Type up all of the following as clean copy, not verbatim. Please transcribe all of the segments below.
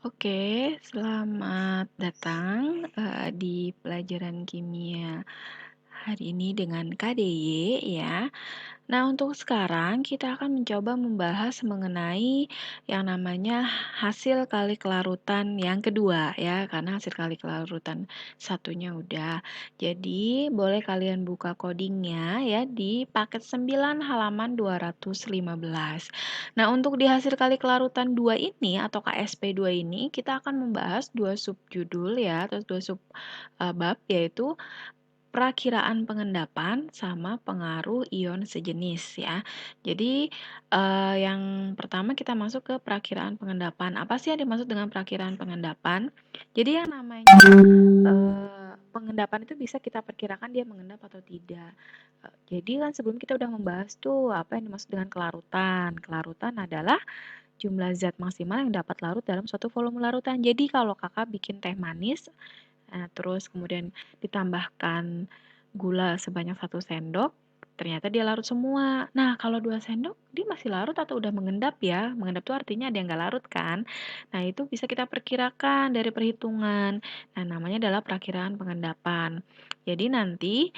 Oke, selamat datang di pelajaran kimia hari ini dengan KDY ya. Nah, untuk sekarang kita akan mencoba membahas mengenai yang namanya hasil kali kelarutan yang kedua ya, karena hasil kali kelarutan satunya udah. Jadi, boleh kalian buka codingnya ya di paket 9 halaman 215. Nah, untuk di hasil kali kelarutan 2 ini atau KSP2 ini, kita akan membahas dua subjudul ya, atau dua sub bab, yaitu perakiraan pengendapan sama pengaruh ion sejenis ya. Jadi yang pertama kita masuk ke perakiraan pengendapan. Apa sih yang dimaksud dengan perakiraan pengendapan? Jadi yang namanya pengendapan itu bisa kita perkirakan dia mengendap atau tidak. Jadi kan sebelum kita udah membahas tuh apa yang dimaksud dengan kelarutan. Kelarutan adalah jumlah zat maksimal yang dapat larut dalam suatu volume larutan. Jadi kalau kakak bikin teh manis, terus kemudian ditambahkan gula sebanyak 1 sendok, ternyata dia larut semua. Nah, kalau 2 sendok, dia masih larut atau udah mengendap ya? Mengendap itu artinya ada yang nggak larut kan? Nah, itu bisa kita perkirakan dari perhitungan. Nah, namanya adalah perakiraan pengendapan. Jadi nanti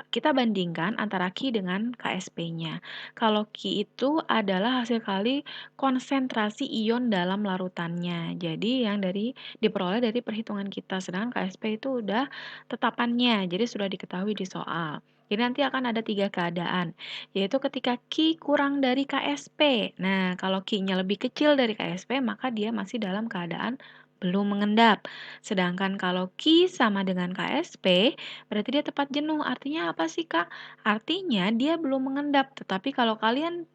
kita bandingkan antara Ki dengan KSP-nya. Kalau Ki itu adalah hasil kali konsentrasi ion dalam larutannya. Jadi yang diperoleh dari perhitungan kita. Sedangkan KSP itu udah tetapannya, jadi sudah diketahui di soal. Jadi nanti akan ada 3 keadaan, yaitu ketika Q kurang dari KSP. Nah, kalau Q-nya lebih kecil dari KSP, maka dia masih dalam keadaan belum mengendap. Sedangkan kalau Q sama dengan KSP, berarti dia tepat jenuh. Artinya apa sih, Kak? Artinya dia belum mengendap. Tetapi kalau kalian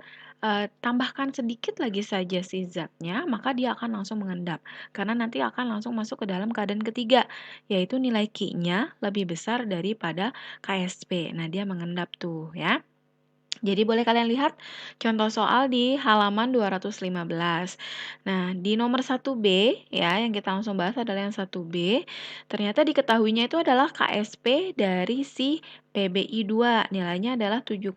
tambahkan sedikit lagi saja si zatnya, maka dia akan langsung mengendap. Karena nanti akan langsung masuk ke dalam keadaan ketiga, yaitu nilai Q-nya lebih besar daripada KSP. Nah, dia mengendap tuh ya. Jadi boleh kalian lihat contoh soal di halaman 215. Nah, di nomor 1B ya, yang kita langsung bahas adalah yang 1B. Ternyata diketahuinya itu adalah KSP dari si PBI2. Nilainya adalah 7,9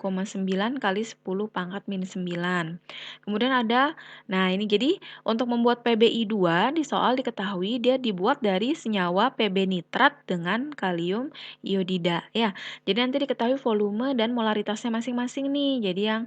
kali 10 pangkat minus 9. Kemudian ada, nah ini jadi untuk membuat PBI2 di soal diketahui dia dibuat dari senyawa PB nitrat dengan kalium iodida ya. Jadi nanti diketahui volume dan molaritasnya masing-masing nih. Jadi yang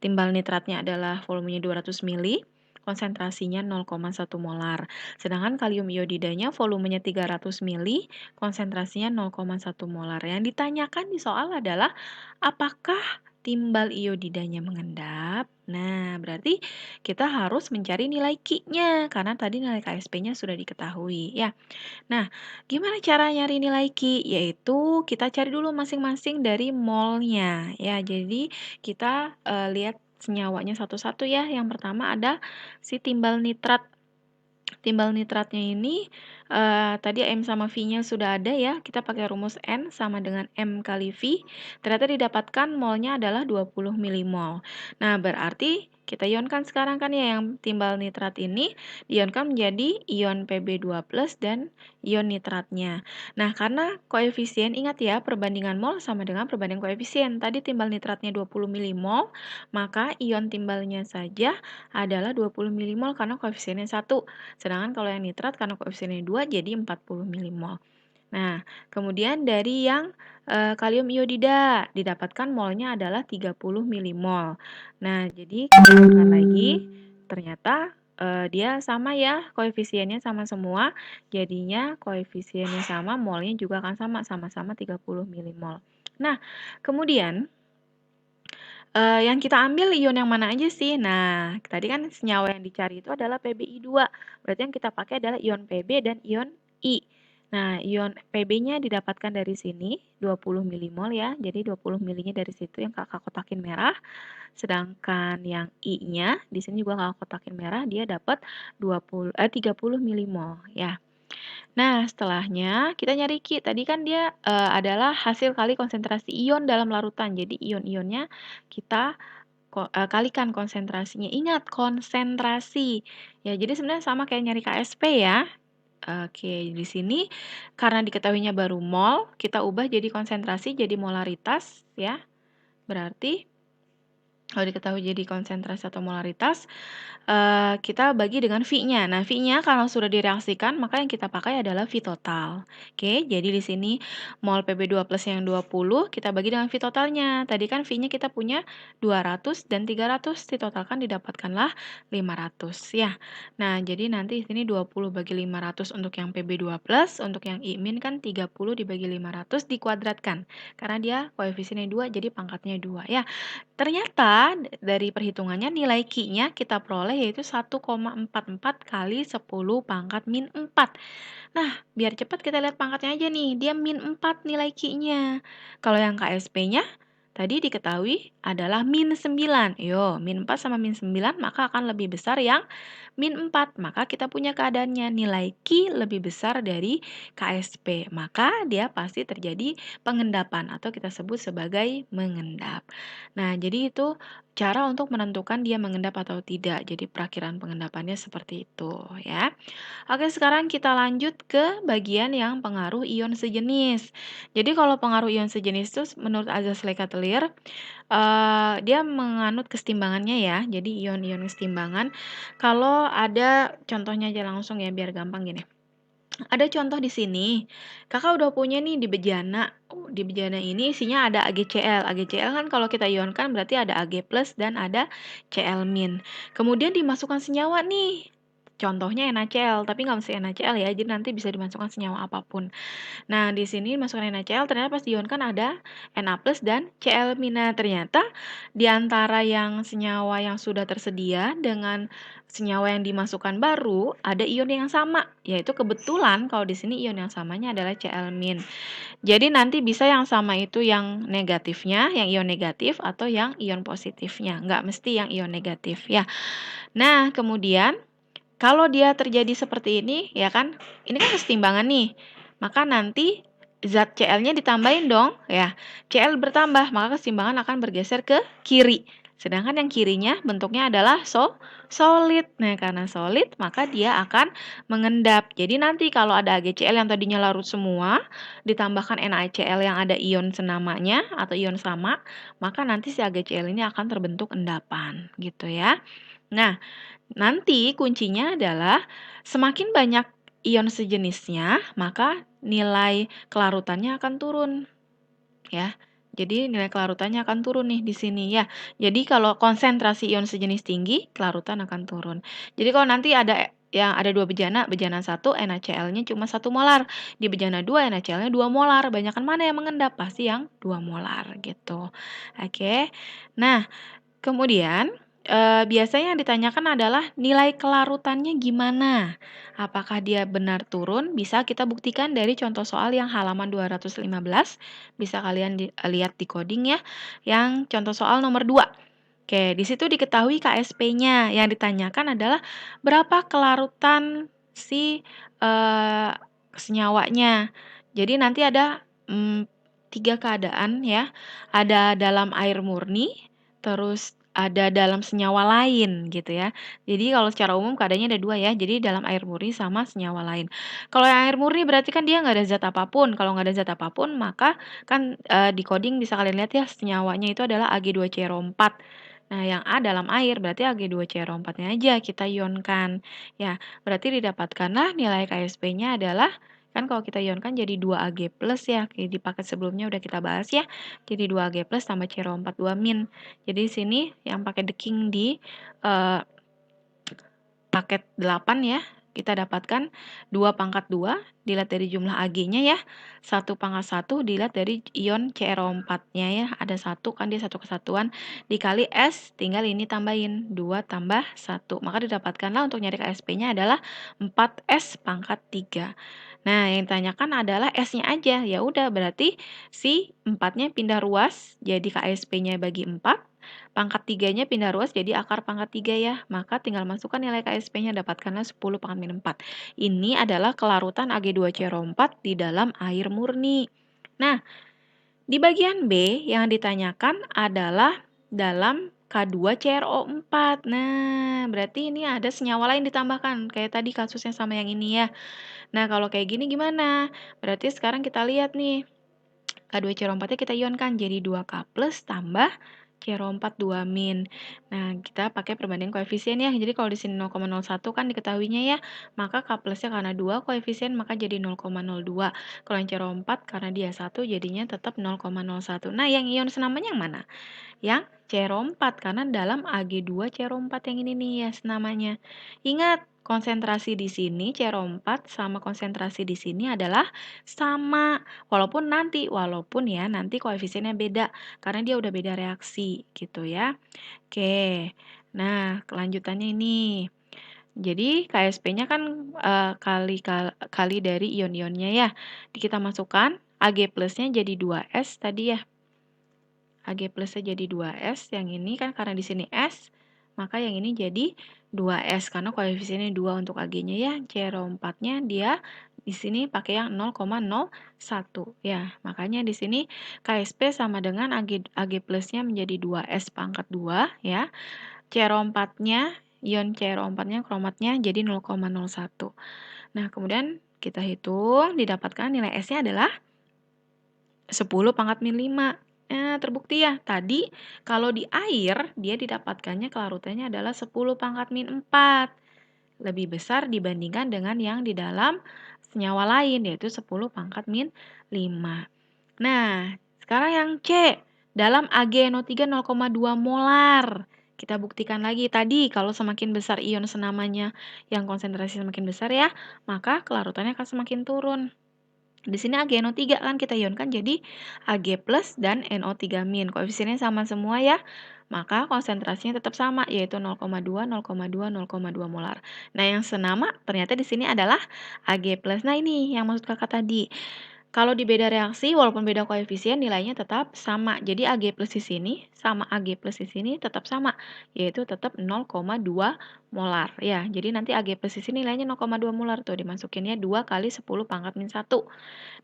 timbal nitratnya adalah volumenya 200 mili, konsentrasinya 0,1 molar. Sedangkan kalium iodidanya volumenya 300 mili, konsentrasinya 0,1 molar. Yang ditanyakan di soal adalah apakah timbal iodidanya mengendap? Nah, berarti kita harus mencari nilai Q-nya karena tadi nilai KSP-nya sudah diketahui ya. Nah, gimana cara nyari nilai Q? Yaitu kita cari dulu masing-masing dari molnya ya. Jadi kita lihat senyawanya satu-satu ya. Yang pertama ada si timbal nitrat. Timbal nitratnya ini tadi M sama V-nya sudah ada ya. Kita pakai rumus N sama dengan M kali V. Ternyata didapatkan molnya adalah 20 milimol. Nah, berarti kita ionkan sekarang kan ya yang timbal nitrat ini diionkan menjadi ion Pb2+ dan ion nitratnya. Nah, karena koefisien ingat ya perbandingan mol sama dengan perbandingan koefisien. Tadi timbal nitratnya 20 milimol, maka ion timbalnya saja adalah 20 milimol karena koefisiennya 1. Sedangkan kalau yang nitrat karena koefisiennya 2 jadi 40 milimol. Nah, kemudian dari yang kalium iodida didapatkan molnya adalah 30 milimol. Nah, jadi kita lihat lagi ternyata dia sama ya, koefisiennya sama semua. Jadinya koefisiennya sama, molnya juga akan sama, sama-sama 30 milimol. Nah, kemudian yang kita ambil ion yang mana aja sih? Nah, tadi kan senyawa yang dicari itu adalah PbI2. Berarti yang kita pakai adalah ion Pb dan ion I. Nah, ion Pb-nya didapatkan dari sini, 20 milimol ya. Jadi 20 milinya dari situ yang kakak kotakin merah. Sedangkan yang I-nya, di sini juga kakak kotakin merah, dia dapat 30 milimol ya. Nah, setelahnya kita nyari Q. Tadi kan dia adalah hasil kali konsentrasi ion dalam larutan. Jadi ion-ionnya kita kalikan konsentrasinya. Ingat, konsentrasi. Ya, jadi sebenarnya sama kayak nyari KSP ya. Oke, di sini karena diketahuinya baru mol, kita ubah jadi konsentrasi jadi molaritas ya. Berarti Kalau diketahui jadi konsentrasi atau molaritas, kita bagi dengan V-nya. Nah, V-nya kalau sudah direaksikan, maka yang kita pakai adalah V total. Oke, jadi di sini mol Pb2 plus yang 20 kita bagi dengan V totalnya. Tadi kan V-nya kita punya 200 dan 300, ditotalkan didapatkanlah 500 ya. Nah, jadi nanti di sini 20 bagi 500 untuk yang Pb2 plus, untuk yang I min kan 30 dibagi 500 dikuadratkan. Karena dia koefisiennya 2, jadi pangkatnya 2 ya. Ternyata dari perhitungannya nilai Q-nya kita peroleh yaitu 1,44 kali 10 pangkat min 4. Nah, biar cepat kita lihat pangkatnya aja nih. Dia min 4 nilai Q-nya. Kalau yang KSP-nya tadi diketahui adalah min 9. Yo, min 4 sama min 9 maka akan lebih besar yang min 4. Maka kita punya keadaannya nilai Q lebih besar dari KSP. Maka dia pasti terjadi pengendapan atau kita sebut sebagai mengendap. Nah, jadi itu cara untuk menentukan dia mengendap atau tidak. Jadi perakiraan pengendapannya seperti itu ya. Oke, sekarang kita lanjut ke bagian yang pengaruh ion sejenis. Jadi kalau pengaruh ion sejenis itu menurut azas Lekatellier, dia menganut kesetimbangannya ya. Jadi ion-ion kesetimbangan, kalau ada contohnya aja langsung ya biar gampang gini. Ada contoh di sini, Kakak udah punya nih di bejana. Di bejana ini isinya ada AgCl. AgCl kan kalau kita ionkan berarti ada Ag+ dan ada Cl-. Kemudian dimasukkan senyawa nih. Contohnya NaCl, tapi nggak mesti NaCl ya, jadi nanti bisa dimasukkan senyawa apapun. Nah, di sini masukkan NaCl, ternyata pas diionkan ada Na+ dan Cl-. Nah, ternyata di antara yang senyawa yang sudah tersedia dengan senyawa yang dimasukkan baru, ada ion yang sama, yaitu kebetulan kalau di sini ion yang samanya adalah Cl-. Jadi nanti bisa yang sama itu yang negatifnya, yang ion negatif, atau yang ion positifnya. Nggak mesti yang ion negatif ya. Nah, kemudian kalau dia terjadi seperti ini, ya kan, ini kan kesetimbangan nih, maka nanti zat Cl-nya ditambahin dong, ya. Cl bertambah, maka kesetimbangan akan bergeser ke kiri. Sedangkan yang kirinya bentuknya adalah solid. Nah, karena solid, maka dia akan mengendap. Jadi nanti kalau ada AgCl yang tadinya larut semua, ditambahkan NaCl yang ada ion senamanya atau ion sama, maka nanti si AgCl ini akan terbentuk endapan, gitu ya. Nah, nanti kuncinya adalah semakin banyak ion sejenisnya, maka nilai kelarutannya akan turun. Ya. Jadi nilai kelarutannya akan turun nih di sini ya. Jadi kalau konsentrasi ion sejenis tinggi, kelarutan akan turun. Jadi kalau nanti ada yang ada dua bejana, bejana 1 NaCl-nya cuma 1 molar, di bejana 2 NaCl-nya 2 molar. Banyakan mana yang mengendap? Pasti yang 2 molar gitu. Oke. Nah, kemudian, biasanya yang ditanyakan adalah nilai kelarutannya gimana? Apakah dia benar turun? Bisa kita buktikan dari contoh soal yang halaman 215, bisa kalian lihat di coding ya, yang contoh soal nomor 2. Oke, di situ diketahui KSP-nya, yang ditanyakan adalah berapa kelarutan si, senyawanya. Jadi nanti ada, 3 keadaan ya, ada dalam air murni, terus ada dalam senyawa lain gitu ya. Jadi kalau secara umum keadaannya ada 2 ya, jadi dalam air murni sama senyawa lain. Kalau yang air murni berarti kan dia nggak ada zat apapun, kalau nggak ada zat apapun maka kan, di coding bisa kalian lihat ya senyawanya itu adalah Ag2CrO4. Nah yang A dalam air berarti Ag2CrO4-nya aja kita ionkan. Ya, berarti didapatkanlah nilai KSP-nya adalah kan kalau kita ionkan jadi 2Ag+ ya, kayak di paket sebelumnya udah kita bahas ya. Jadi 2Ag+ tambah CrO4 2-. Jadi di sini yang pakai deking di paket 8 ya, kita dapatkan 2 pangkat 2 dilihat dari jumlah Ag-nya ya, 1 pangkat 1 dilihat dari ion CrO4-nya ya, ada 1 kan dia satu kesatuan, dikali S, tinggal ini tambahin, 2 tambah 1. Maka didapatkanlah untuk nyari KSP-nya adalah 4S pangkat 3. Nah, yang ditanyakan adalah S-nya aja. Ya udah, berarti si 4-nya pindah ruas, jadi KSP-nya bagi 4. Pangkat 3-nya pindah ruas jadi akar pangkat 3 ya. Maka tinggal masukkan nilai KSP-nya, dapatkanlah 10 pangkat min 4. Ini adalah kelarutan Ag2CrO4 di dalam air murni. Nah, di bagian B yang ditanyakan adalah dalam K2CrO4. Nah, berarti ini ada senyawa lain ditambahkan. Kayak tadi kasusnya sama yang ini ya. Nah, kalau kayak gini gimana? Berarti sekarang kita lihat nih. K2CrO4-nya kita ionkan jadi 2K+ tambah C rho 4 2 min. Nah, kita pakai perbandingan koefisien ya. Jadi kalau di sini 0,01 kan diketahuinya ya, maka K plusnya karena 2 koefisien maka jadi 0,02. Kalau yang C rho 4 karena dia 1 jadinya tetap 0,01. Nah, yang ion senamanya yang mana? Yang C rho 4 karena dalam Ag2 C rho 4 yang ini nih ya senamanya. Ingat, konsentrasi di sini C rho 4 sama konsentrasi di sini adalah sama. Walaupun ya nanti koefisiennya beda karena dia udah beda reaksi gitu ya. Oke. Nah, kelanjutannya ini. Jadi KSP-nya kan kali dari ion-ionnya ya. Kita masukkan Ag plusnya jadi 2S tadi ya. Ag plusnya jadi 2S, yang ini kan karena di sini S, maka yang ini jadi 2S karena koefisiennya 2 untuk Ag-nya ya. C rho 4-nya dia di sini pakai yang 0,01 ya. Makanya di sini KSP sama dengan Ag plusnya menjadi 2S pangkat 2 ya. C rho 4-nya, ion C rho 4-nya kromatnya jadi 0,01. Nah, kemudian kita hitung, didapatkan nilai S-nya adalah 10 pangkat min 5. Terbukti ya, tadi kalau di air, dia didapatkannya kelarutannya adalah 10 pangkat min 4. Lebih besar dibandingkan dengan yang di dalam senyawa lain, yaitu 10 pangkat min 5. Nah, sekarang yang C, dalam AgNO3 0,2 molar. Kita buktikan lagi tadi, kalau semakin besar ion senamanya yang konsentrasi semakin besar ya, maka kelarutannya akan semakin turun. Di sini AgNO3 kan kita ionkan jadi Ag plus dan NO3 min. Koefisiennya sama semua ya. Maka konsentrasinya tetap sama yaitu 0,2, 0,2, 0,2 molar. Nah, yang senama ternyata di sini adalah Ag plus. Nah, ini yang maksud Kakak tadi. Kalau di beda reaksi, walaupun beda koefisien, nilainya tetap sama. Jadi Ag plus di sini sama Ag plus di sini tetap sama, yaitu tetap 0,2 molar. Ya, jadi nanti Ag plus di sini nilainya 0,2 molar. Tuh, dimasukinnya 2 kali 10 pangkat min 1.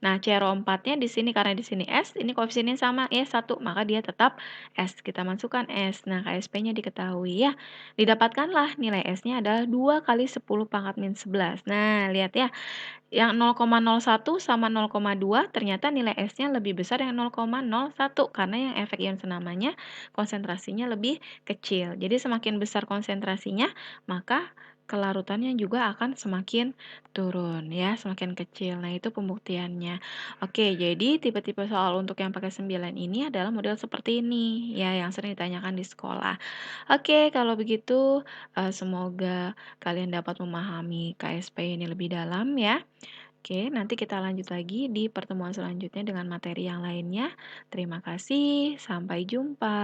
Nah, C rho 4-nya di sini karena di sini S, ini koefisiennya sama, ya 1, maka dia tetap S. Kita masukkan S. Nah, KSP-nya diketahui ya. Didapatkanlah nilai S-nya adalah 2 kali 10 pangkat min 11. Nah, lihat ya. Yang 0,01 sama 0,2 ternyata nilai S-nya lebih besar yang 0,01 karena yang efek ion senamanya konsentrasinya lebih kecil. Jadi semakin besar konsentrasinya, maka kelarutannya juga akan semakin turun ya, semakin kecil. Nah, itu pembuktiannya. Oke, jadi tipe-tipe soal untuk yang pakai 9 ini adalah model seperti ini ya, yang sering ditanyakan di sekolah. Oke, kalau begitu semoga kalian dapat memahami KSP ini lebih dalam ya. Oke, nanti kita lanjut lagi di pertemuan selanjutnya dengan materi yang lainnya. Terima kasih, sampai jumpa.